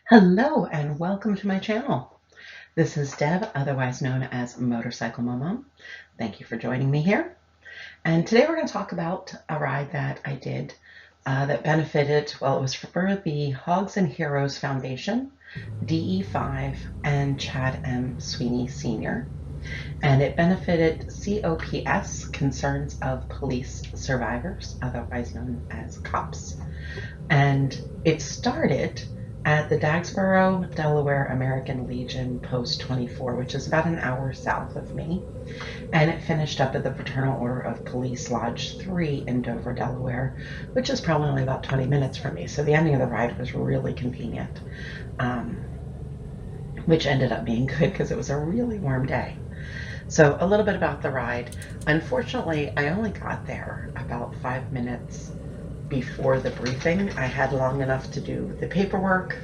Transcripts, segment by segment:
Hello and welcome to my channel. This is Deb, otherwise known as Motorcyclemommom. Thank you for joining me here. And today we're going to talk about a ride that I did that benefited, well, it was for the Hogs and Heroes Foundation, DE5, and Chad M. Sweeney Sr. And it benefited C.O.P.S, Concerns of Police Survivors, otherwise known as C.O.P.S. And it started at the Dagsboro, Delaware American Legion Post 24, which is about an hour south of me. And it finished up at the Fraternal Order of Police Lodge 3 in Dover, Delaware, which is probably only about 20 minutes from me. So the ending of the ride was really convenient, which ended up being good because it was a really warm day. So a little bit about the ride. Unfortunately, I only got there about 5 minutes before the briefing. I had long enough to do the paperwork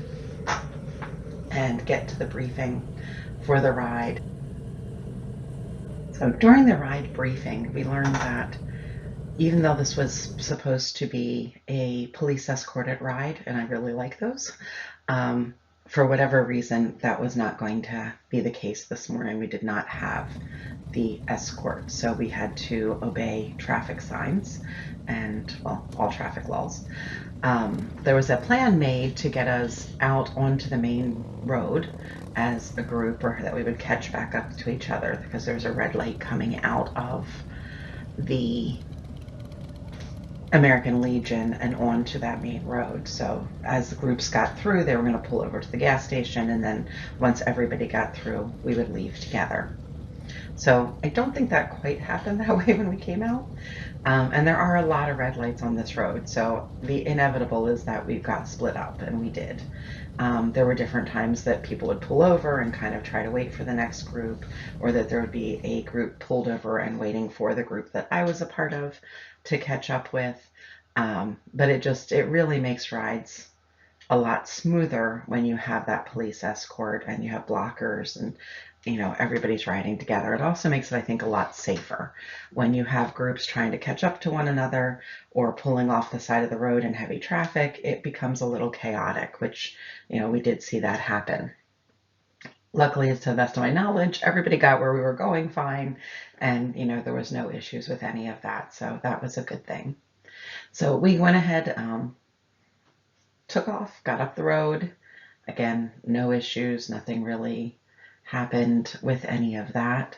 and get to the briefing for the ride. So during the ride briefing, we learned that even though this was supposed to be a police escorted ride, and I really like those, for whatever reason, that was not going to be the case this morning. We did not have the escort, so we had to obey traffic signs and, well, all traffic laws. There was a plan made to get us out onto the main road as a group, or that we would catch back up to each other because there was a red light coming out of the American Legion and onto that main road. So as the groups got through, they were going to pull over to the gas station, and then once everybody got through, we would leave together. So I don't think that quite happened that way when we came out. And there are a lot of red lights on this road, so the inevitable is that we got split up, and we did. There were different times that people would pull over and kind of try to wait for the next group, or that there would be a group pulled over and waiting for the group that I was a part of to catch up with. But it really makes rides a lot smoother when you have that police escort and you have blockers and everybody's riding together. It also makes it, I think, a lot safer when you have groups trying to catch up to one another or pulling off the side of the road in heavy traffic. It becomes a little chaotic, which we did see that happen. Luckily, to the best of my knowledge, everybody got where we were going fine, and there was no issues with any of that, so that was a good thing. So we went ahead, took off, got up the road. Again, no issues, nothing really happened with any of that.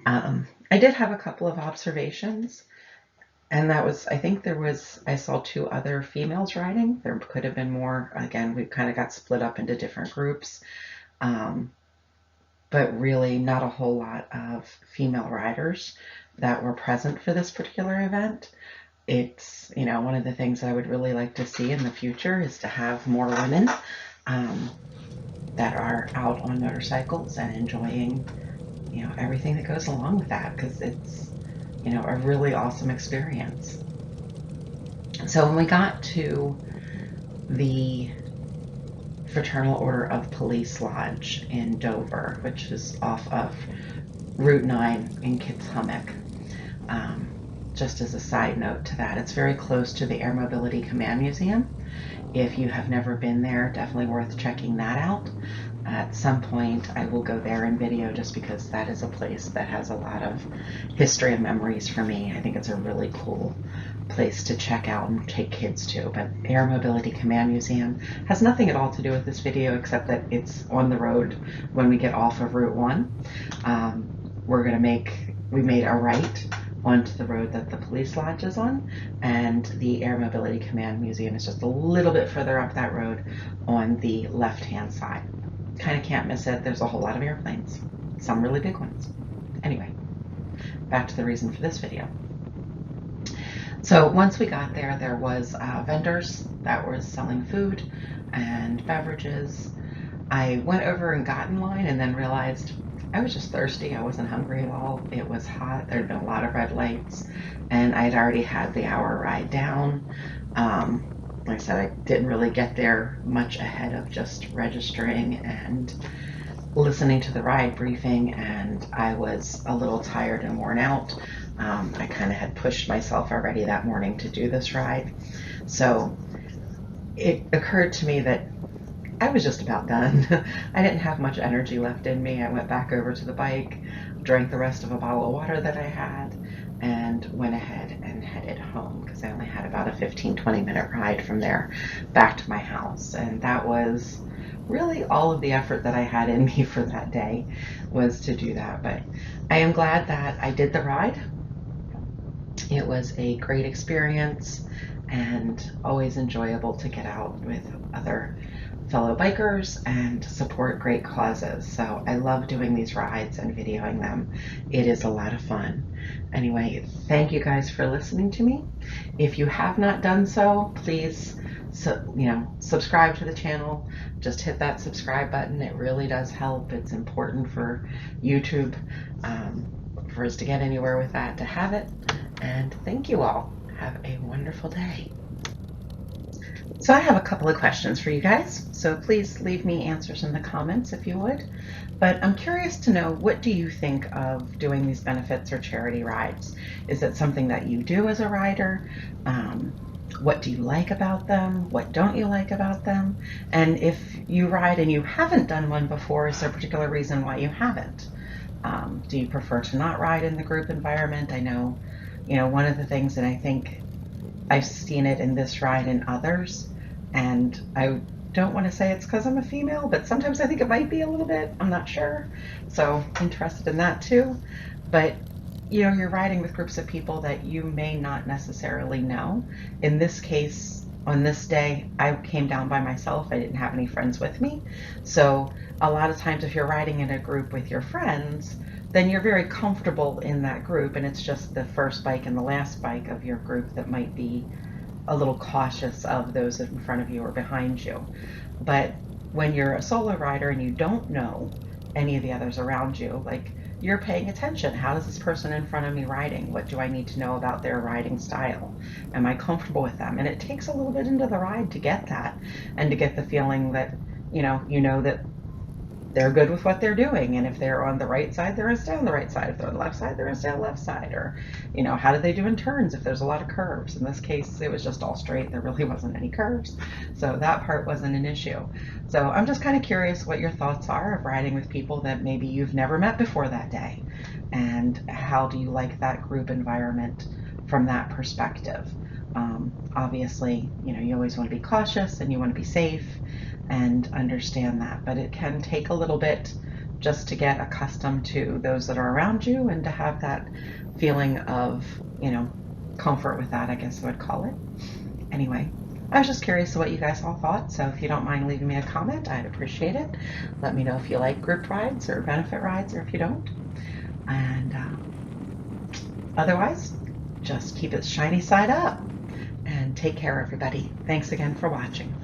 I did have a couple of observations, and that was, I saw 2 other females riding. There could have been more. Again, we kind of got split up into different groups, but really not a whole lot of female riders that were present for this particular event. It's, one of the things I would really like to see in the future is to have more women that are out on motorcycles and enjoying, everything that goes along with that, because it's, a really awesome experience. So when we got to the Fraternal Order of Police Lodge in Dover, which is off of Route 9 in Kitshummock, just as a side note to that, it's very close to the Air Mobility Command Museum. If you have never been there, definitely worth checking that out. At some point, I will go there in video, just because that is a place that has a lot of history and memories for me. I think it's a really cool place to check out and take kids to. But Air Mobility Command Museum has nothing at all to do with this video, except that it's on the road when we get off of Route 1. We made a right onto the road that the police lodge is on, and the Air Mobility Command Museum is just a little bit further up that road on the left-hand side. Kind of can't miss it. There's a whole lot of airplanes, some really big ones. Anyway, back to the reason for this video. So once we got there, there was vendors that were selling food and beverages. I went over and got in line and then realized I was just thirsty. I wasn't hungry at all. It was hot. There had been a lot of red lights, and I'd already had the hour ride down. Like I said, I didn't really get there much ahead of just registering and listening to the ride briefing, and I was a little tired and worn out. I kind of had pushed myself already that morning to do this ride. So it occurred to me that I was just about done. I didn't have much energy left in me. I went back over to the bike, drank the rest of a bottle of water that I had, and went ahead and headed home because I only had about a 15-20 minute ride from there back to my house. And that was really all of the effort that I had in me for that day, was to do that. But I am glad that I did the ride. It was a great experience and always enjoyable to get out with other fellow bikers and support great causes. So I love doing these rides and videoing them. It is a lot of fun. Anyway, thank you guys for listening to me. If you have not done so, please subscribe to the channel. Just hit that subscribe button. It really does help. It's important for YouTube, for us to get anywhere with that, to have it. And thank you all. Have a wonderful day. So I have a couple of questions for you guys, so please leave me answers in the comments if you would. But I'm curious to know, what do you think of doing these benefits or charity rides? Is it something that you do as a rider? What do you like about them? What don't you like about them? And if you ride and you haven't done one before, is there a particular reason why you haven't? Do you prefer to not ride in the group environment? I know, one of the things, and I think I've seen it in this ride and others, and I don't want to say it's because I'm a female, but sometimes I think it might be a little bit. I'm not sure. So interested in that too. But you're riding with groups of people that you may not necessarily know. In this case, on this day, I came down by myself. I didn't have any friends with me. So a lot of times if you're riding in a group with your friends, then you're very comfortable in that group, and it's just the first bike and the last bike of your group that might be a little cautious of those in front of you or behind you. But when you're a solo rider and you don't know any of the others around you, like, you're paying attention. How is this person in front of me riding? What do I need to know about their riding style? Am I comfortable with them? And it takes a little bit into the ride to get that, and to get the feeling that, you know that they're good with what they're doing. And if they're on the right side, they're gonna stay on the right side. If they're on the left side, they're gonna stay on the left side. Or, how do they do in turns if there's a lot of curves? In this case, it was just all straight. There really wasn't any curves. So that part wasn't an issue. So I'm just kind of curious what your thoughts are of riding with people that maybe you've never met before that day. And how do you like that group environment from that perspective? Obviously, you always want to be cautious and you want to be safe and understand that, but it can take a little bit just to get accustomed to those that are around you and to have that feeling of, comfort with that, I guess I would call it. Anyway, I was just curious what you guys all thought, so if you don't mind leaving me a comment, I'd appreciate it. Let me know if you like group rides or benefit rides, or if you don't. And otherwise, just keep it shiny side up, and take care, everybody. Thanks again for watching.